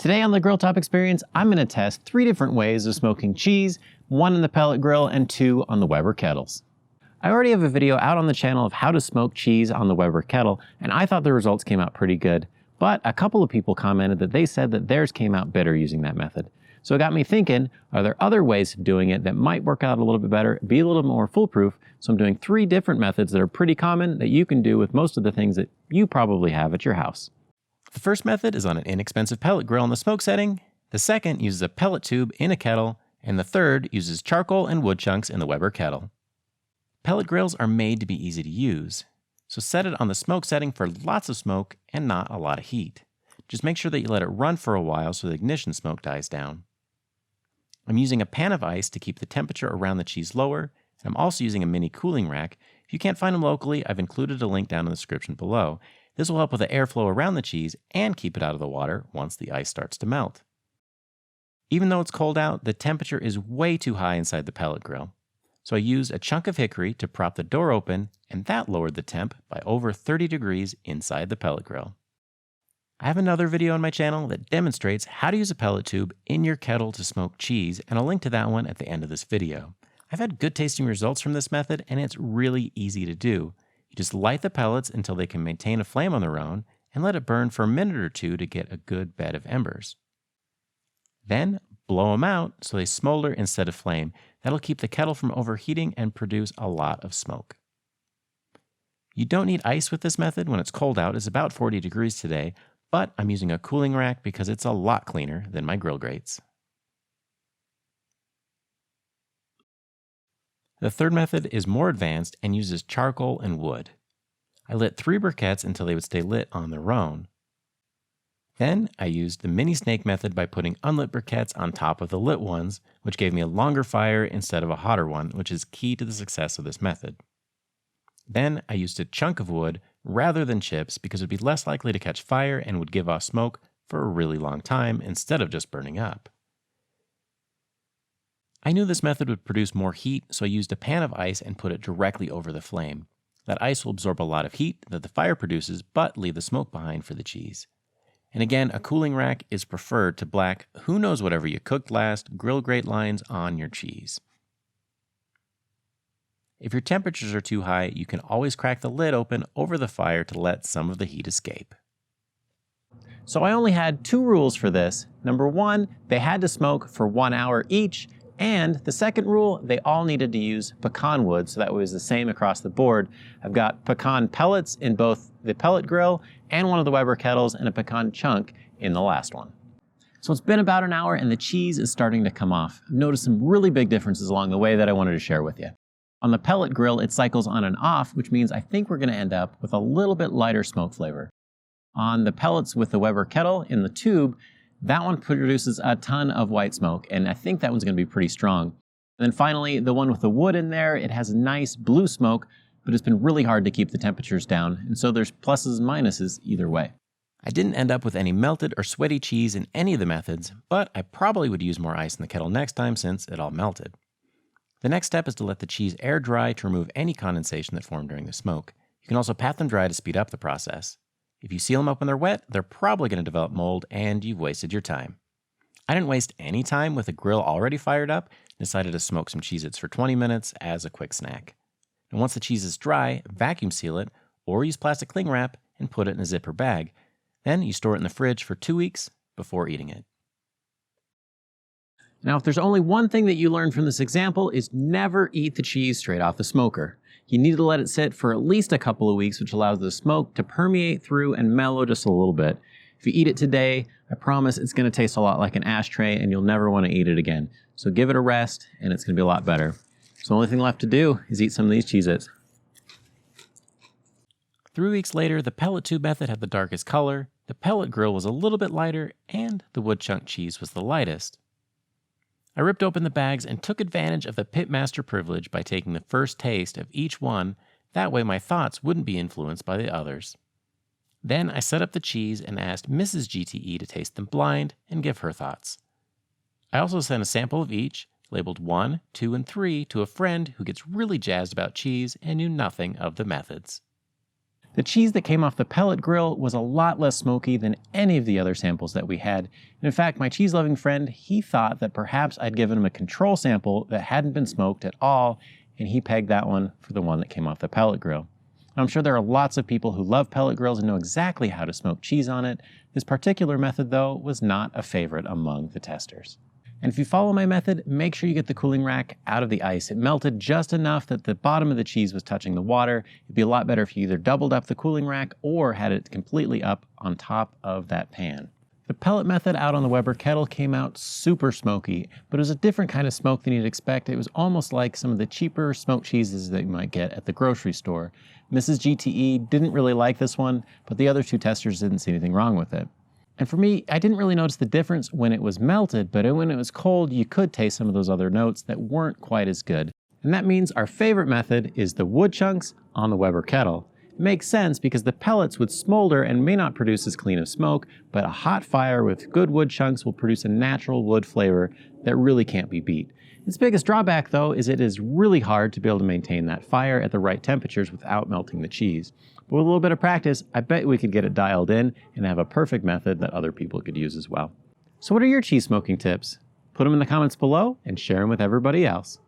Today on the Grill Top Experience, I'm going to test 3 different ways of smoking cheese, 1 in the pellet grill and 2 on the Weber kettles. I already have a video out on the channel of how to smoke cheese on the Weber kettle, and I thought the results came out pretty good. But a couple of people commented that they said that theirs came out bitter using that method. So it got me thinking, are there other ways of doing it that might work out a little bit better, be a little more foolproof? So I'm doing 3 different methods that are pretty common that you can do with most of the things that you probably have at your house. The first method is on an inexpensive pellet grill in the smoke setting. The second uses a pellet tube in a kettle. And the third uses charcoal and wood chunks in the Weber kettle. Pellet grills are made to be easy to use, so set it on the smoke setting for lots of smoke and not a lot of heat. Just make sure that you let it run for a while so the ignition smoke dies down. I'm using a pan of ice to keep the temperature around the cheese lower, and I'm also using a mini cooling rack. If you can't find them locally, I've included a link down in the description below. This will help with the airflow around the cheese and keep it out of the water once the ice starts to melt. Even though it's cold out, the temperature is way too high inside the pellet grill. So I used a chunk of hickory to prop the door open, and that lowered the temp by over 30 degrees inside the pellet grill. I have another video on my channel that demonstrates how to use a pellet tube in your kettle to smoke cheese, and I'll link to that one at the end of this video. I've had good tasting results from this method, and it's really easy to do. You just light the pellets until they can maintain a flame on their own, and let it burn for a minute or 2 to get a good bed of embers. Then blow them out so they smolder instead of flame. That'll keep the kettle from overheating and produce a lot of smoke. You don't need ice with this method when it's cold out. It's about 40 degrees today, but I'm using a cooling rack because it's a lot cleaner than my grill grates. The third method is more advanced and uses charcoal and wood. I lit 3 briquettes until they would stay lit on their own. Then I used the mini snake method by putting unlit briquettes on top of the lit ones, which gave me a longer fire instead of a hotter one, which is key to the success of this method. Then I used a chunk of wood rather than chips because it would be less likely to catch fire and would give off smoke for a really long time instead of just burning up. I knew this method would produce more heat, so I used a pan of ice and put it directly over the flame. That ice will absorb a lot of heat that the fire produces, but leave the smoke behind for the cheese. And again, a cooling rack is preferred to black who knows whatever you cooked last grill grate lines on your cheese. If your temperatures are too high, you can always crack the lid open over the fire to let some of the heat escape. So I only had 2 rules for this. Number 1, they had to smoke for 1 hour each. And the second rule, they all needed to use pecan wood, so that was the same across the board. I've got pecan pellets in both the pellet grill and one of the Weber kettles, and a pecan chunk in the last one. So it's been about an hour and the cheese is starting to come off. I've noticed some really big differences along the way that I wanted to share with you. On the pellet grill, it cycles on and off, which means I think we're going to end up with a little bit lighter smoke flavor. On the pellets with the Weber kettle in the tube, that one produces a ton of white smoke, and I think that one's going to be pretty strong. And then finally, the one with the wood in there, it has nice blue smoke, but it's been really hard to keep the temperatures down, and so there's pluses and minuses either way. I didn't end up with any melted or sweaty cheese in any of the methods, but I probably would use more ice in the kettle next time since it all melted. The next step is to let the cheese air dry to remove any condensation that formed during the smoke. You can also pat them dry to speed up the process. If you seal them up when they're wet, they're probably going to develop mold and you've wasted your time. I didn't waste any time with the grill already fired up and decided to smoke some Cheez-Its for 20 minutes as a quick snack. And once the cheese is dry, vacuum seal it or use plastic cling wrap and put it in a zipper bag. Then you store it in the fridge for 2 weeks before eating it. Now, if there's only one thing that you learned from this example is never eat the cheese straight off the smoker. You need to let it sit for at least a couple of weeks, which allows the smoke to permeate through and mellow just a little bit. If you eat it today, I promise it's going to taste a lot like an ashtray and you'll never want to eat it again. So give it a rest and it's going to be a lot better. So the only thing left to do is eat some of these Cheez-Its. 3 weeks later, the pellet tube method had the darkest color, the pellet grill was a little bit lighter, and the wood chunk cheese was the lightest. I ripped open the bags and took advantage of the pitmaster privilege by taking the first taste of each one, that way my thoughts wouldn't be influenced by the others. Then I set up the cheese and asked Mrs. GTE to taste them blind and give her thoughts. I also sent a sample of each, labeled 1, 2, and 3 to a friend who gets really jazzed about cheese and knew nothing of the methods. The cheese that came off the pellet grill was a lot less smoky than any of the other samples that we had. And in fact, my cheese-loving friend, he thought that perhaps I'd given him a control sample that hadn't been smoked at all, and he pegged that one for the one that came off the pellet grill. I'm sure there are lots of people who love pellet grills and know exactly how to smoke cheese on it. This particular method, though, was not a favorite among the testers. And if you follow my method, make sure you get the cooling rack out of the ice. It melted just enough that the bottom of the cheese was touching the water. It'd be a lot better if you either doubled up the cooling rack or had it completely up on top of that pan. The pellet method out on the Weber kettle came out super smoky, but it was a different kind of smoke than you'd expect. It was almost like some of the cheaper smoked cheeses that you might get at the grocery store. Mrs. GTE didn't really like this one, but the other two testers didn't see anything wrong with it. And for me, I didn't really notice the difference when it was melted, but when it was cold, you could taste some of those other notes that weren't quite as good. And that means our favorite method is the wood chunks on the Weber kettle. It makes sense because the pellets would smolder and may not produce as clean of smoke, but a hot fire with good wood chunks will produce a natural wood flavor that really can't be beat. Its biggest drawback, though, is it is really hard to be able to maintain that fire at the right temperatures without melting the cheese. But with a little bit of practice, I bet we could get it dialed in and have a perfect method that other people could use as well. So what are your cheese smoking tips? Put them in the comments below and share them with everybody else.